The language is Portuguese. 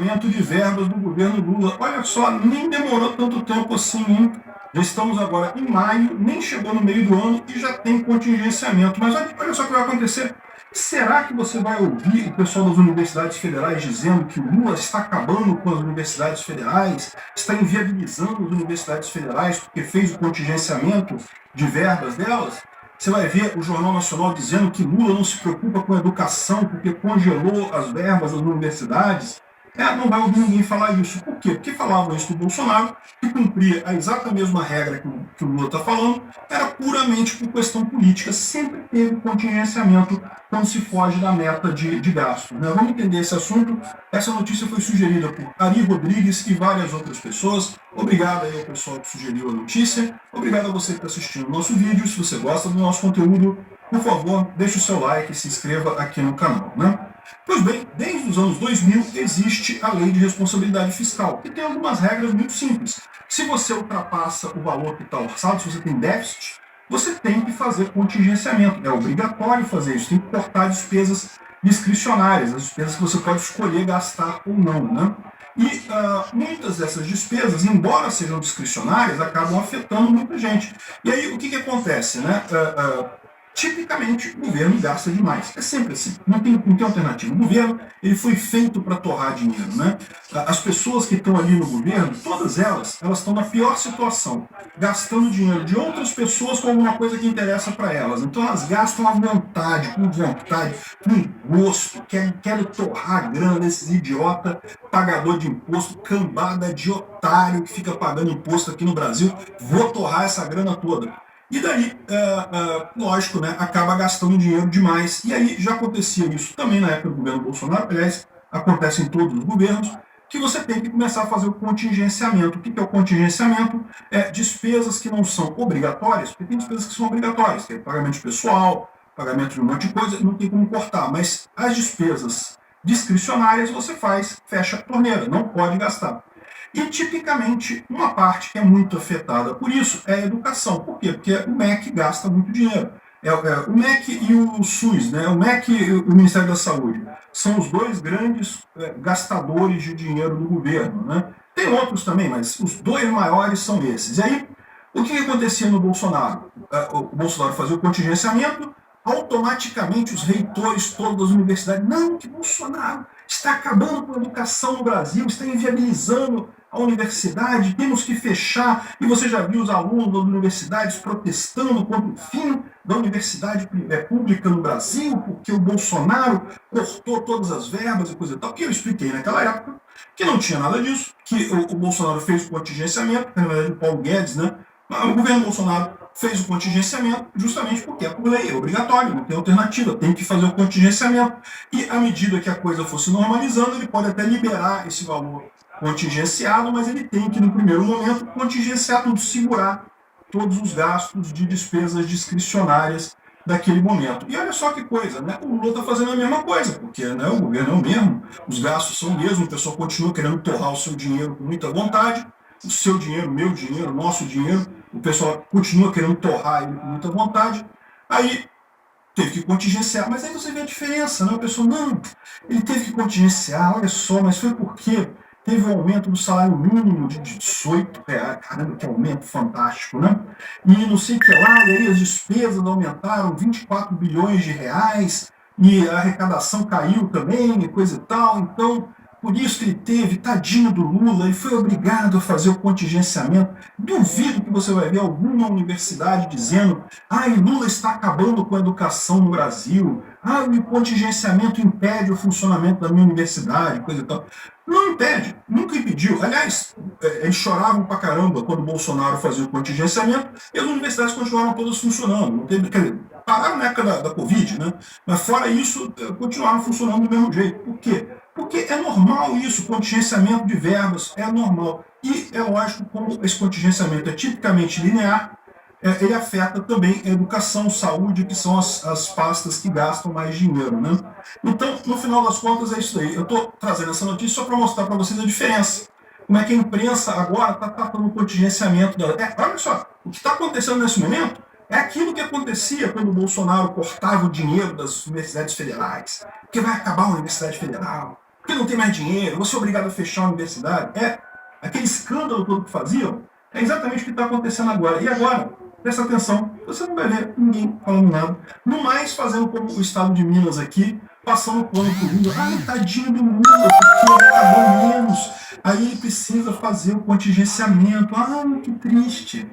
contingenciamento de verbas do governo Lula. Olha só, nem demorou tanto tempo assim, hein? Já estamos agora em maio, nem chegou no meio do ano e já tem contingenciamento. Mas olha só o que vai acontecer. Será que você vai ouvir o pessoal das universidades federais dizendo que o Lula está acabando com as universidades federais, está inviabilizando as universidades federais porque fez o contingenciamento de verbas delas? Você vai ver o Jornal Nacional dizendo que Lula não se preocupa com a educação porque congelou as verbas das universidades. Não vai ouvir ninguém falar isso. Por quê? Porque falavam isso do Bolsonaro, que cumpria a exata mesma regra que o Lula está falando, era puramente por questão política. Sempre teve contingenciamento quando se foge da meta de gasto. Né? Vamos entender esse assunto. Essa notícia foi sugerida por Ari Rodrigues e várias outras pessoas. Obrigado aí ao pessoal que sugeriu a notícia. Obrigado a você que está assistindo o nosso vídeo. Se você gosta do nosso conteúdo, por favor, deixe o seu like e se inscreva aqui no canal. Né? Pois bem, desde os anos 2000 existe a Lei de Responsabilidade Fiscal, que tem algumas regras muito simples. Se você ultrapassa o valor que está orçado, se você tem déficit, você tem que fazer contingenciamento. É obrigatório fazer isso, tem que cortar despesas discricionárias, as despesas que você pode escolher gastar ou não. Né? E muitas dessas despesas, embora sejam discricionárias, acabam afetando muita gente. E aí o que acontece? Né? Tipicamente, o governo gasta demais. É sempre assim, não tem alternativa. O governo ele foi feito para torrar dinheiro. Né? As pessoas que estão ali no governo, todas elas estão na pior situação, gastando dinheiro de outras pessoas com alguma coisa que interessa para elas. Então elas gastam à vontade, com gosto, querem torrar a grana desses idiotas, pagador de imposto, cambada de otário que fica pagando imposto aqui no Brasil. Vou torrar essa grana toda. E daí, lógico, né, acaba gastando dinheiro demais. E aí já acontecia isso também na época do governo Bolsonaro, aliás, acontece em todos os governos, que você tem que começar a fazer o contingenciamento. O que é o contingenciamento? Despesas que não são obrigatórias, porque tem despesas que são obrigatórias, que é pagamento de pessoal, pagamento de um monte de coisa, não tem como cortar. Mas as despesas discricionárias você fecha a torneira, não pode gastar. E, tipicamente, uma parte que é muito afetada por isso é a educação. Por quê? Porque o MEC gasta muito dinheiro. O MEC e o SUS, né? O MEC e o Ministério da Saúde, são os dois grandes gastadores de dinheiro do governo. Né? Tem outros também, mas os dois maiores são esses. E aí, o que acontecia no Bolsonaro? O Bolsonaro fazia o contingenciamento, automaticamente os reitores todos das universidades, não, que Bolsonaro está acabando com a educação no Brasil, está inviabilizando a universidade, temos que fechar. E você já viu os alunos das universidades protestando contra o fim da universidade pública no Brasil, porque o Bolsonaro cortou todas as verbas e coisa e tal, que eu expliquei naquela época, que não tinha nada disso, que o Bolsonaro fez o contingenciamento, na verdade o Paulo Guedes, né? O governo Bolsonaro fez o contingenciamento justamente porque é por lei, é obrigatório, não tem alternativa, tem que fazer o contingenciamento. E à medida que a coisa fosse normalizando, ele pode até liberar esse valor contingenciado, mas ele tem que, no primeiro momento, contingenciar tudo, segurar todos os gastos de despesas discricionárias daquele momento. E olha só que coisa, né? O Lula está fazendo a mesma coisa, porque né, o governo é o mesmo, os gastos são o mesmo, o pessoal continua querendo torrar o seu dinheiro com muita vontade, o seu dinheiro, meu dinheiro, nosso dinheiro, o pessoal continua querendo torrar ele com muita vontade. Aí teve que contingenciar, mas aí você vê a diferença, né? O pessoal, não, ele teve que contingenciar, olha só, mas foi porque teve um aumento do salário mínimo de R$18, caramba, que aumento fantástico, né? E não sei o que lá, e aí as despesas aumentaram 24 bilhões de reais, e a arrecadação caiu também, e coisa e tal, então por isso que ele teve, tadinho do Lula, ele foi obrigado a fazer o contingenciamento. Duvido que você vai ver alguma universidade dizendo Lula está acabando com a educação no Brasil, o contingenciamento impede o funcionamento da minha universidade, coisa e tal. Não impede, nunca impediu. Aliás, eles choravam pra caramba quando o Bolsonaro fazia o contingenciamento e as universidades continuaram todas funcionando. Não teve, pararam na época da Covid, né? Mas fora isso, continuaram funcionando do mesmo jeito. Por quê? Porque é normal isso, contingenciamento de verbas é normal. E é lógico, como esse contingenciamento é tipicamente linear, ele afeta também a educação, saúde, que são as pastas que gastam mais dinheiro. Né? Então, no final das contas, é isso aí. Eu estou trazendo essa notícia só para mostrar para vocês a diferença. Como é que a imprensa agora está tratando o contingenciamento dela. Olha só, o que está acontecendo nesse momento é aquilo que acontecia quando o Bolsonaro cortava o dinheiro das universidades federais, que vai acabar a Universidade Federal. porque não tem mais dinheiro, você é obrigado a fechar a universidade. Aquele escândalo todo que faziam, é exatamente o que está acontecendo agora. E agora, presta atenção, você não vai ver ninguém falando nada. No mais, fazendo como o estado de Minas aqui, passando pano pro Lula. Tadinho do Lula, porque acabou menos. Aí ele precisa fazer o contingenciamento. Que triste.